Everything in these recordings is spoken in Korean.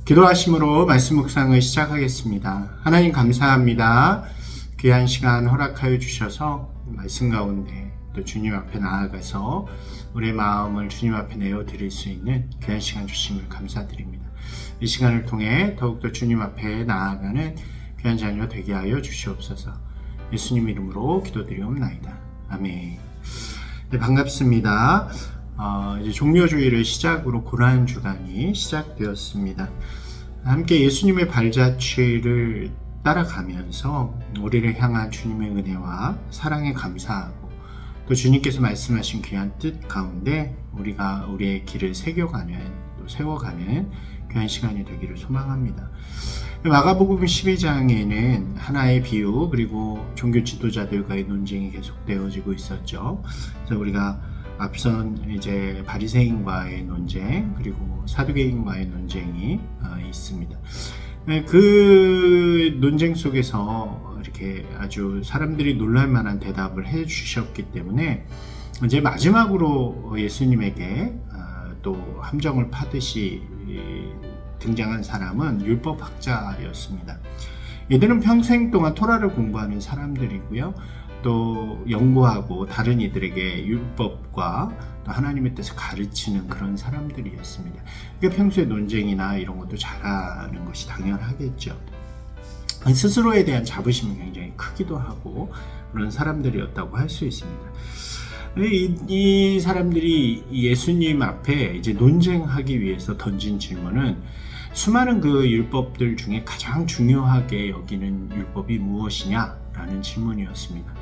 기도하심으로 말씀 묵상을 시작하겠습니다. 하나님 감사합니다. 귀한 시간 허락하여 주셔서 말씀 가운데 또 주님 앞에 나아가서 우리의 마음을 주님 앞에 내어드릴 수 있는 귀한 시간 주심을 감사드립니다. 이 시간을 통해 더욱더 주님 앞에 나아가는 귀한 자녀 되게 하여 주시옵소서. 예수님 이름으로 기도드리옵나이다. 아멘. 네, 반갑습니다. 이제 종료주의를 시작으로 고난주간이 시작되었습니다. 함께 예수님의 발자취를 따라가면서 우리를 향한 주님의 은혜와 사랑에 감사하고 또 주님께서 말씀하신 귀한 뜻 가운데 우리가 우리의 길을 새겨가는 또 세워가는 귀한 시간이 되기를 소망합니다. 마가복음 12장에는 하나의 비유 그리고 종교 지도자들과의 논쟁이 계속되어지고 있었죠. 그래서 우리가 앞선 이제 바리새인과의 논쟁 그리고 사두개인과의 논쟁이 있습니다. 그 논쟁 속에서 이렇게 아주 사람들이 놀랄 만한 대답을 해 주셨기 때문에 이제 마지막으로 예수님에게 또 함정을 파듯이 등장한 사람은 율법학자였습니다. 이들은 평생 동안 토라를 공부하는 사람들이고요. 또 연구하고 다른 이들에게 율법과 또 하나님의 뜻을 가르치는 그런 사람들이었습니다. 그러니까 평소에 논쟁이나 이런 것도 잘하는 것이 당연하겠죠. 스스로에 대한 자부심이 굉장히 크기도 하고 그런 사람들이었다고 할 수 있습니다. 이 사람들이 예수님 앞에 이제 논쟁하기 위해서 던진 질문은 수많은 그 율법들 중에 가장 중요하게 여기는 율법이 무엇이냐라는 질문이었습니다.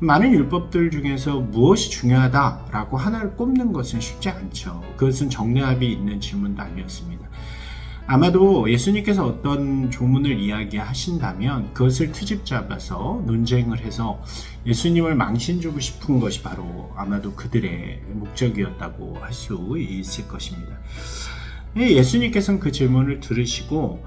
많은 율법들 중에서 무엇이 중요하다라고 하나를 꼽는 것은 쉽지 않죠. 그것은 정례합이 있는 질문도 아니었습니다. 아마도 예수님께서 어떤 조문을 이야기하신다면 그것을 트집 잡아서 논쟁을 해서 예수님을 망신주고 싶은 것이 바로 아마도 그들의 목적이었다고 할 수 있을 것입니다. 예수님께서는 그 질문을 들으시고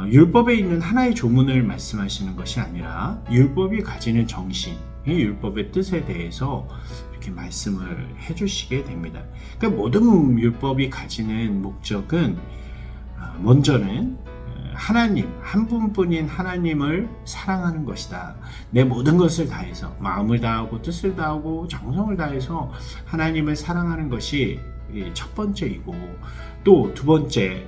율법에 있는 하나의 조문을 말씀하시는 것이 아니라 율법이 가지는 정신, 이 율법의 뜻에 대해서 이렇게 말씀을 해주시게 됩니다. 그러니까 모든 율법이 가지는 목적은 먼저는 하나님, 한 분뿐인 하나님을 사랑하는 것이다. 내 모든 것을 다해서 마음을 다하고 뜻을 다하고 정성을 다해서 하나님을 사랑하는 것이 첫 번째이고 또 두 번째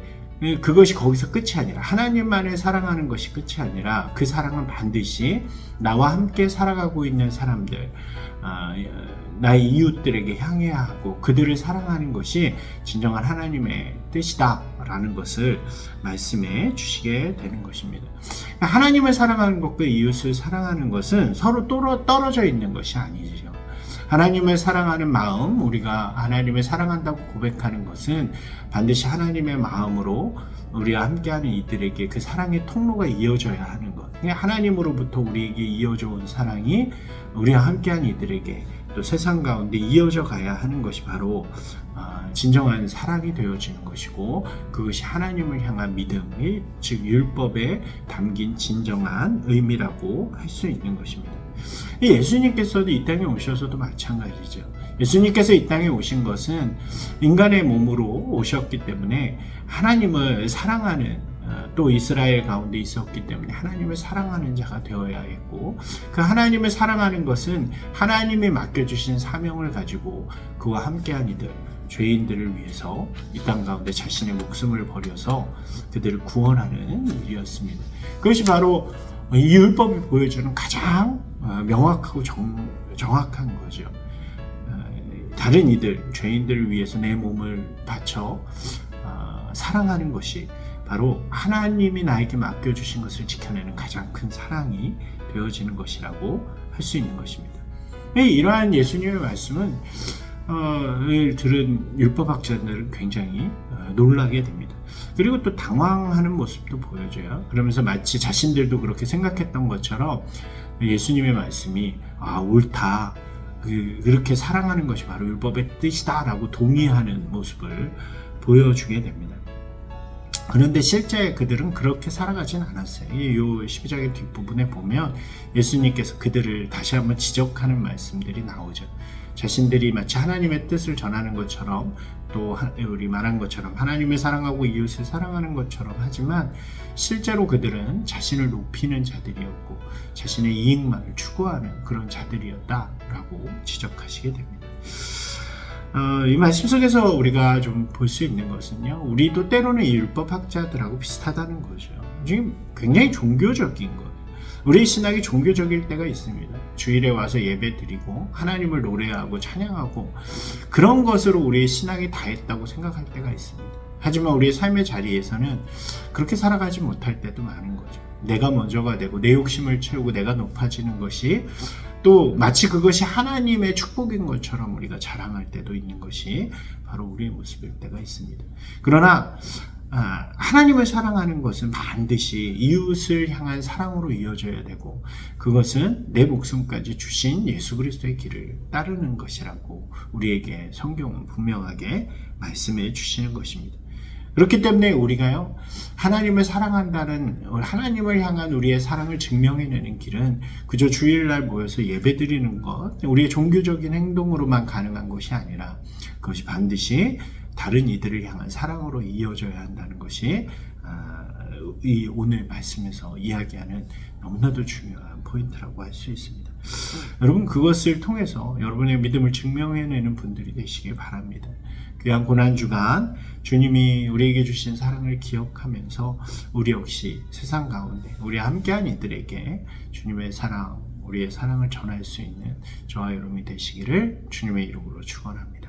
그것이 거기서 끝이 아니라 하나님만을 사랑하는 것이 끝이 아니라 그 사랑은 반드시 나와 함께 살아가고 있는 사람들 나의 이웃들에게 향해야 하고 그들을 사랑하는 것이 진정한 하나님의 뜻이다 라는 것을 말씀해 주시게 되는 것입니다. 하나님을 사랑하는 것과 이웃을 사랑하는 것은 서로 떨어져 있는 것이 아니죠. 하나님을 사랑하는 마음, 우리가 하나님을 사랑한다고 고백하는 것은 반드시 하나님의 마음으로 우리와 함께하는 이들에게 그 사랑의 통로가 이어져야 하는 것. 하나님으로부터 우리에게 이어져 온 사랑이 우리와 함께하는 이들에게 또 세상 가운데 이어져 가야 하는 것이 바로 진정한 사랑이 되어지는 것이고 그것이 하나님을 향한 믿음이 즉 율법에 담긴 진정한 의미라고 할 수 있는 것입니다. 예수님께서도 이 땅에 오셔서도 마찬가지죠. 예수님께서 이 땅에 오신 것은 인간의 몸으로 오셨기 때문에 하나님을 사랑하는 또 이스라엘 가운데 있었기 때문에 하나님을 사랑하는 자가 되어야 했고 그 하나님을 사랑하는 것은 하나님이 맡겨주신 사명을 가지고 그와 함께한 이들 죄인들을 위해서 이 땅 가운데 자신의 목숨을 버려서 그들을 구원하는 일이었습니다. 그것이 바로 이 율법이 보여주는 가장 명확하고 정확한 거죠. 다른 이들, 죄인들을 위해서 내 몸을 바쳐 사랑하는 것이 바로 하나님이 나에게 맡겨주신 것을 지켜내는 가장 큰 사랑이 되어지는 것이라고 할 수 있는 것입니다. 이러한 예수님의 말씀은 들은 율법학자들은 굉장히 놀라게 됩니다. 그리고 또 당황하는 모습도 보여줘요. 그러면서 마치 자신들도 그렇게 생각했던 것처럼 예수님의 말씀이 옳다. 그렇게 사랑하는 것이 바로 율법의 뜻이다 라고 동의하는 모습을 보여주게 됩니다. 그런데 실제 그들은 그렇게 살아가진 않았어요. 이 12장의 뒷부분에 보면 예수님께서 그들을 다시 한번 지적하는 말씀들이 나오죠. 자신들이 마치 하나님의 뜻을 전하는 것처럼 또 우리 말한 것처럼 하나님을 사랑하고 이웃을 사랑하는 것처럼 하지만 실제로 그들은 자신을 높이는 자들이었고 자신의 이익만을 추구하는 그런 자들이었다라고 지적하시게 됩니다. 이 말씀 속에서 우리가 좀 볼 수 있는 것은요, 우리도 때로는 이 율법학자들하고 비슷하다는 거죠. 지금 굉장히 종교적인 거예요. 우리의 신학이 종교적일 때가 있습니다. 주일에 와서 예배 드리고 하나님을 노래하고 찬양하고 그런 것으로 우리의 신학이 다했다고 생각할 때가 있습니다. 하지만 우리의 삶의 자리에서는 그렇게 살아가지 못할 때도 많은 거죠. 내가 먼저가 되고 내 욕심을 채우고 내가 높아지는 것이 또 마치 그것이 하나님의 축복인 것처럼 우리가 자랑할 때도 있는 것이 바로 우리의 모습일 때가 있습니다. 그러나 하나님을 사랑하는 것은 반드시 이웃을 향한 사랑으로 이어져야 되고 그것은 내 목숨까지 주신 예수 그리스도의 길을 따르는 것이라고 우리에게 성경은 분명하게 말씀해 주시는 것입니다. 그렇기 때문에 우리가요, 하나님을 사랑한다는, 하나님을 향한 우리의 사랑을 증명해내는 길은 그저 주일날 모여서 예배드리는 것, 우리의 종교적인 행동으로만 가능한 것이 아니라 그것이 반드시 다른 이들을 향한 사랑으로 이어져야 한다는 것이 이 오늘 말씀에서 이야기하는 너무나도 중요한 포인트라고 할 수 있습니다. 여러분, 그것을 통해서 여러분의 믿음을 증명해내는 분들이 되시길 바랍니다. 귀한 고난주간 주님이 우리에게 주신 사랑을 기억하면서 우리 역시 세상 가운데 우리 함께한 이들에게 주님의 사랑, 우리의 사랑을 전할 수 있는 저와 여러분이 되시기를 주님의 이름으로 축원합니다.